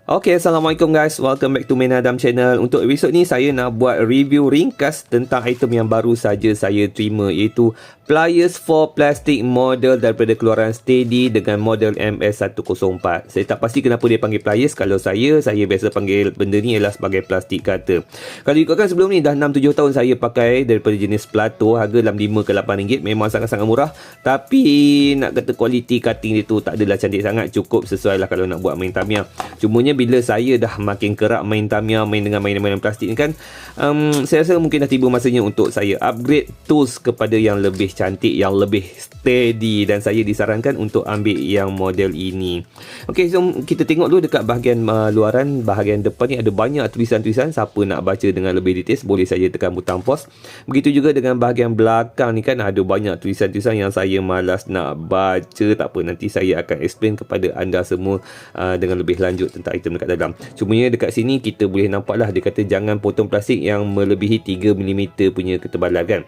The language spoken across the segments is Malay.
Okay, Assalamualaikum guys. Welcome back to Main Adam Channel. Untuk episod ni saya nak buat review ringkas tentang item yang baru saja saya terima, iaitu pliers for plastic model daripada keluaran Steady dengan model MS104. Saya tak pasti kenapa dia panggil pliers. Kalau saya biasa panggil benda ni ialah sebagai plastik cutter. Kalau ikutkan sebelum ni dah 6-7 tahun saya pakai daripada jenis Plato, harga dalam RM5 ke RM8. Memang sangat-sangat murah, tapi nak kata kualiti cutting dia tu tak adalah cantik sangat. Cukup sesuai lah kalau nak buat main Tamiya. Cumanya bila saya dah makin kerap main Tamiya, main dengan mainan-mainan plastik ni kan, saya rasa mungkin dah tiba masanya untuk saya upgrade tools kepada yang lebih cantik, yang lebih steady, dan saya disarankan untuk ambil yang model ini. Ok, so kita tengok dulu dekat bahagian luaran. Bahagian depan ni ada banyak tulisan-tulisan. Siapa nak baca dengan lebih details boleh saja tekan butang pause. Begitu juga dengan bahagian belakang ni kan, ada banyak tulisan-tulisan yang saya malas nak baca. Tak apa, nanti saya akan explain kepada anda semua dengan lebih lanjut tentang item dekat dalam. Cumanya dekat sini kita boleh nampak lah, dia kata jangan potong plastik yang melebihi 3mm punya ketebalan kan.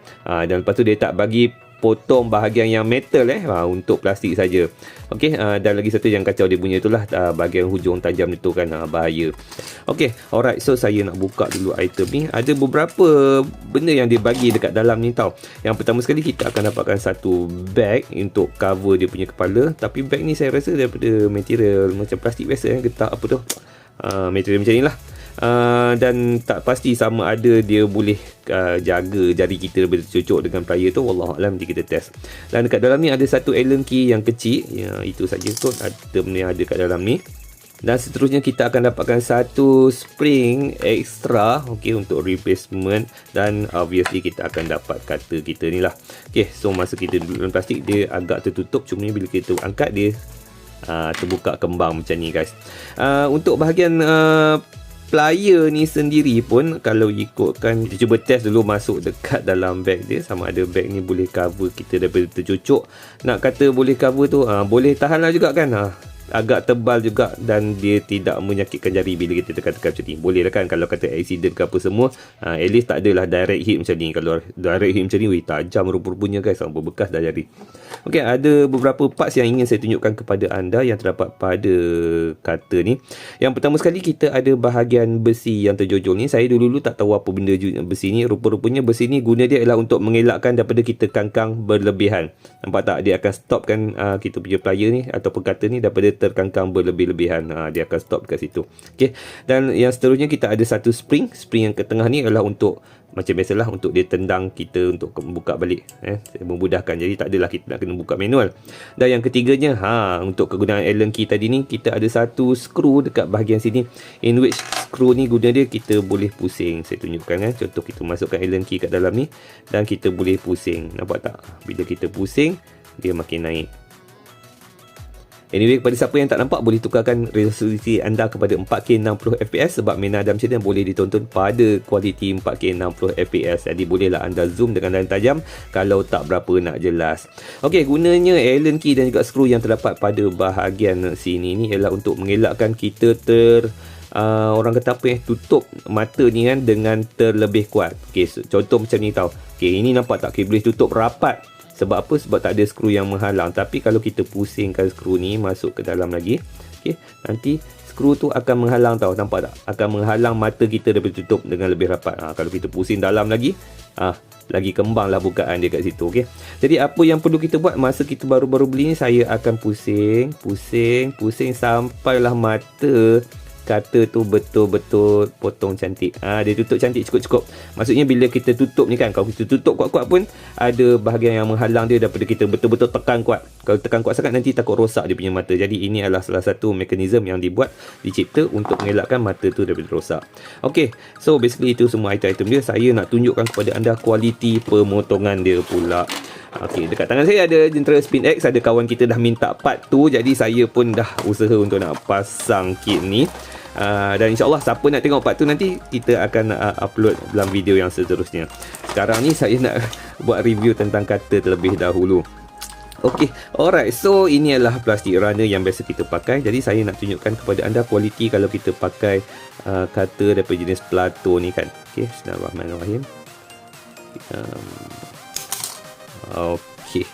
Dan lepas tu dia tak bagi potong bahagian yang metal untuk plastik saja. Okey, dan lagi satu yang kacau dia punya itulah bahagian hujung tajam itu kan, bahaya. Okey, alright, so saya nak buka dulu item ni. Ada beberapa benda yang dia bagi dekat dalam ni tau. Yang pertama sekali kita akan dapatkan satu bag untuk cover dia punya kepala. Tapi bag ni saya rasa daripada material macam plastik biasa, getah apa tu, material macam ni lah. Dan tak pasti sama ada dia boleh jaga jari kita daripada tercucuk dengan plier tu. Wallahualam, nanti kita test. Dan dekat dalam ni ada satu Allen key yang kecil, ya, itu saja kot item yang ada kat dalam ni. Dan seterusnya kita akan dapatkan satu spring extra, okey, untuk replacement. Dan obviously kita akan dapat cutter kita ni lah. Okey, so masa kita duduk dalam plastik dia agak tertutup, cuma bila kita angkat dia terbuka kembang macam ni guys. Untuk bahagian plier ni sendiri pun, kalau ikutkan, kita cuba test dulu masuk dekat dalam bag dia, sama ada bag ni boleh cover kita daripada tercucuk. Nak kata boleh cover tu, boleh tahan lah juga kan. Agak tebal juga dan dia tidak menyakitkan jari bila kita tekan-tekan macam ni. Boleh lah kan, kalau kata accident ke apa semua, at least tak adalah direct hit macam ni. Kalau direct hit macam ni, tajam rupa-rupanya guys, berbekas dah jari. Ok, ada beberapa parts yang ingin saya tunjukkan kepada anda yang terdapat pada cutter ni. Yang pertama sekali, kita ada bahagian besi yang terjojol ni. Saya dulu tak tahu apa benda besi ni. Rupa-rupanya besi ni guna dia ialah untuk mengelakkan daripada kita kangkang berlebihan. Nampak tak? Dia akan stopkan kita punya plier ni ataupun cutter ni daripada terkangkang berlebih-lebihan. Dia akan stop kat situ. Okay. Dan yang seterusnya kita ada satu spring. Spring yang ke tengah ni adalah untuk, macam biasalah, untuk dia tendang kita untuk membuka balik, memudahkan. Jadi tak adalah kita nak kena buka manual. Dan yang ketiganya, untuk kegunaan Allen key tadi ni, kita ada satu skru dekat bahagian sini, in which skru ni guna dia kita boleh pusing. Saya tunjukkan kan. Contoh, kita masukkan Allen key kat dalam ni dan kita boleh pusing. Nampak tak? Bila kita pusing, dia makin naik. Anyway, kepada siapa yang tak nampak, boleh tukarkan resolusi anda kepada 4K 60fps, sebab Main Adam Channel boleh ditonton pada kualiti 4K 60fps. Jadi bolehlah anda zoom dengan layar tajam kalau tak berapa nak jelas. Okey, gunanya Allen key dan juga skru yang terdapat pada bahagian sini ni ialah untuk mengelakkan kita orang kata apa, tutup mata ni kan dengan terlebih kuat. Okey, so, contoh macam ni tau. Okey, ini nampak tak? Okay, boleh tutup rapat. Sebab apa? Sebab tak ada skru yang menghalang. Tapi kalau kita pusingkan skru ni masuk ke dalam lagi, okay, nanti skru tu akan menghalang tau. Nampak tak? Akan menghalang mata kita daripada tutup dengan lebih rapat. Kalau kita pusing dalam lagi, lagi kembang lah bukaan dia kat situ. Okay? Jadi apa yang perlu kita buat masa kita baru-baru beli ni, saya akan pusing sampailah mata cutter tu betul-betul potong cantik. Dia tutup cantik cukup-cukup. Maksudnya bila kita tutup ni kan, kalau kita tutup kuat-kuat pun ada bahagian yang menghalang dia daripada kita betul-betul tekan kuat. Kalau tekan kuat sangat nanti takut rosak dia punya mata. Jadi ini adalah salah satu mekanisme yang dicipta untuk mengelakkan mata tu daripada rosak. Ok, so basically itu semua item-item dia. Saya nak tunjukkan kepada anda kualiti pemotongan dia pula. Okey, dekat tangan saya ada jentera Spin X. Ada kawan kita dah minta part tu, jadi saya pun dah usaha untuk nak pasang kit ni. Dan insyaAllah siapa nak tengok part tu nanti kita akan upload dalam video yang seterusnya. Sekarang ni saya nak buat review tentang cutter terlebih dahulu. Okey, alright, so ini adalah plastik runner yang biasa kita pakai. Jadi saya nak tunjukkan kepada anda kualiti kalau kita pakai cutter daripada jenis Plato ni kan. Okey, bismillahirrahmanirrahim. Okey,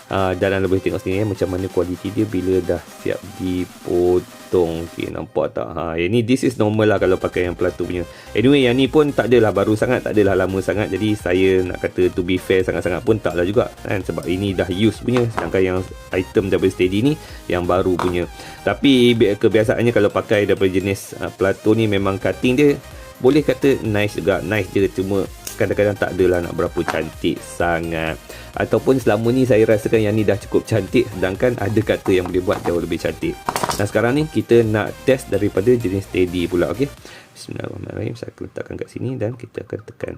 Dan anda boleh tengok sini macam mana kualiti dia bila dah siap dipotong. Okay, nampak tak? Ini this is normal lah kalau pakai yang Plato punya. Anyway, yang ni pun tak adalah baru sangat, tak adalah lama sangat. Jadi saya nak kata to be fair sangat-sangat pun tak lah juga kan, sebab ini dah use punya. Sedangkan yang item daripada Steady ni yang baru punya. Tapi kebiasaannya kalau pakai daripada jenis Plato ni, memang cutting dia boleh kata nice juga. Nice je, cuma kadang-kadang tak adalah nak berapa cantik sangat. Ataupun selama ni saya rasakan yang ni dah cukup cantik, sedangkan ada kata yang boleh buat jauh lebih cantik. Nah, sekarang ni kita nak test daripada jenis Steady pula. Okey, Bismillahirrahmanirrahim. Saya letakkan kat sini dan kita akan tekan.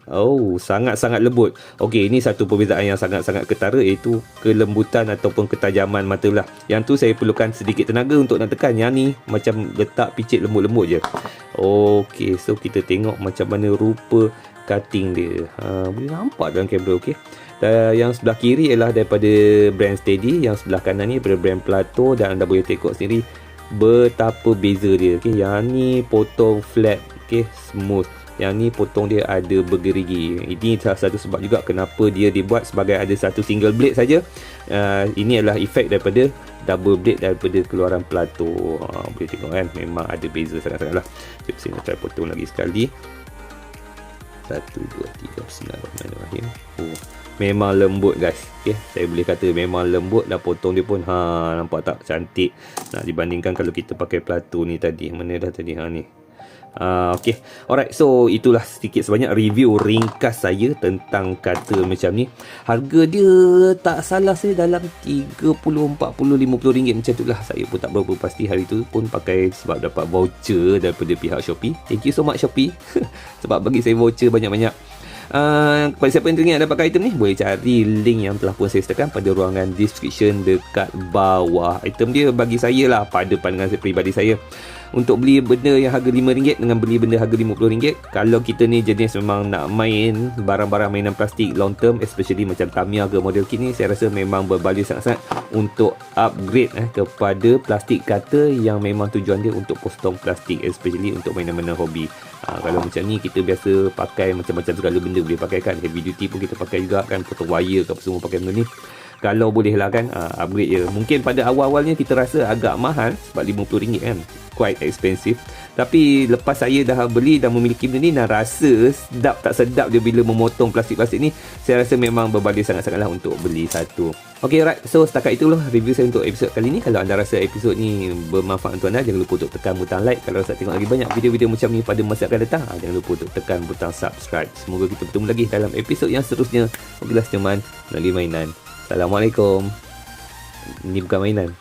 Oh, sangat-sangat lembut. Okey, ini satu perbezaan yang sangat-sangat ketara, iaitu kelembutan ataupun ketajaman mata lah. Yang tu saya perlukan sedikit tenaga untuk nak tekan. Yang ni macam letak picit lembut-lembut je. Okey, so kita tengok macam mana rupa cutting dia. Boleh nampak dalam kamera. Okey, yang sebelah kiri ialah daripada brand Steady, yang sebelah kanan ni daripada brand Plato, dan anda boleh tengok sendiri betapa beza dia. Okey, yang ni potong flat, okey, smooth. Yang ni potong dia ada bergerigi. Ini salah satu sebab juga kenapa dia dibuat sebagai ada satu single blade saja. Ini adalah efek daripada double blade daripada keluaran Plato. Boleh tengok kan, memang ada beza sangat-sangat lah. Jom saya nak try potong lagi sekali. 1, 2, 3. Bismillahirrahmanirrahim. Memang lembut guys. Okay, saya boleh kata memang lembut. Dah potong dia pun nampak tak cantik. Nak dibandingkan kalau kita pakai Plato ni tadi. Mana dah tadi ni. Okay, alright, so itulah sedikit sebanyak review ringkas saya tentang kata macam ni. Harga dia tak salah saya dalam 30, 40, 50 ringgit macam tu lah. Saya pun tak berapa pasti hari tu pun pakai sebab dapat voucher daripada pihak Shopee. Thank you so much Shopee sebab bagi saya voucher banyak-banyak. Kepada siapa yang teringin ada pakai item ni, boleh cari link yang telah pun saya sertakan pada ruangan description dekat bawah. Item dia bagi saya lah, pada pandangan saya peribadi saya, untuk beli benda yang harga RM5 dengan beli benda harga RM50, kalau kita ni jenis memang nak main barang-barang mainan plastik long term, especially macam Tamiya ke model kit ni, saya rasa memang berbaloi sangat-sangat untuk upgrade kepada plastik cutter yang memang tujuan dia untuk potong plastik, especially untuk mainan-mainan hobi. Kalau macam ni kita biasa pakai macam-macam segala benda boleh pakai kan, heavy duty pun kita pakai juga kan, potong wire ke apa semua pakai benda ni. Kalau boleh lah kan, upgrade je. Mungkin pada awal-awalnya kita rasa agak mahal sebab RM50 kan, quite expensive. Tapi lepas saya dah beli dan memiliki benda ni, dan rasa sedap tak sedap dia bila memotong plastik-plastik ni, saya rasa memang berbaloi sangat-sangatlah untuk beli satu. Okay, right, so setakat itulah review saya untuk episod kali ni. Kalau anda rasa episod ni bermanfaat untuk anda, jangan lupa untuk tekan butang like. Kalau rasa tengok lagi banyak video-video macam ni pada masa akan datang, jangan lupa untuk tekan butang subscribe. Semoga kita bertemu lagi dalam episod yang seterusnya. Wabillahi teman melalui mainan. Assalamualaikum. Ini bukan mainan.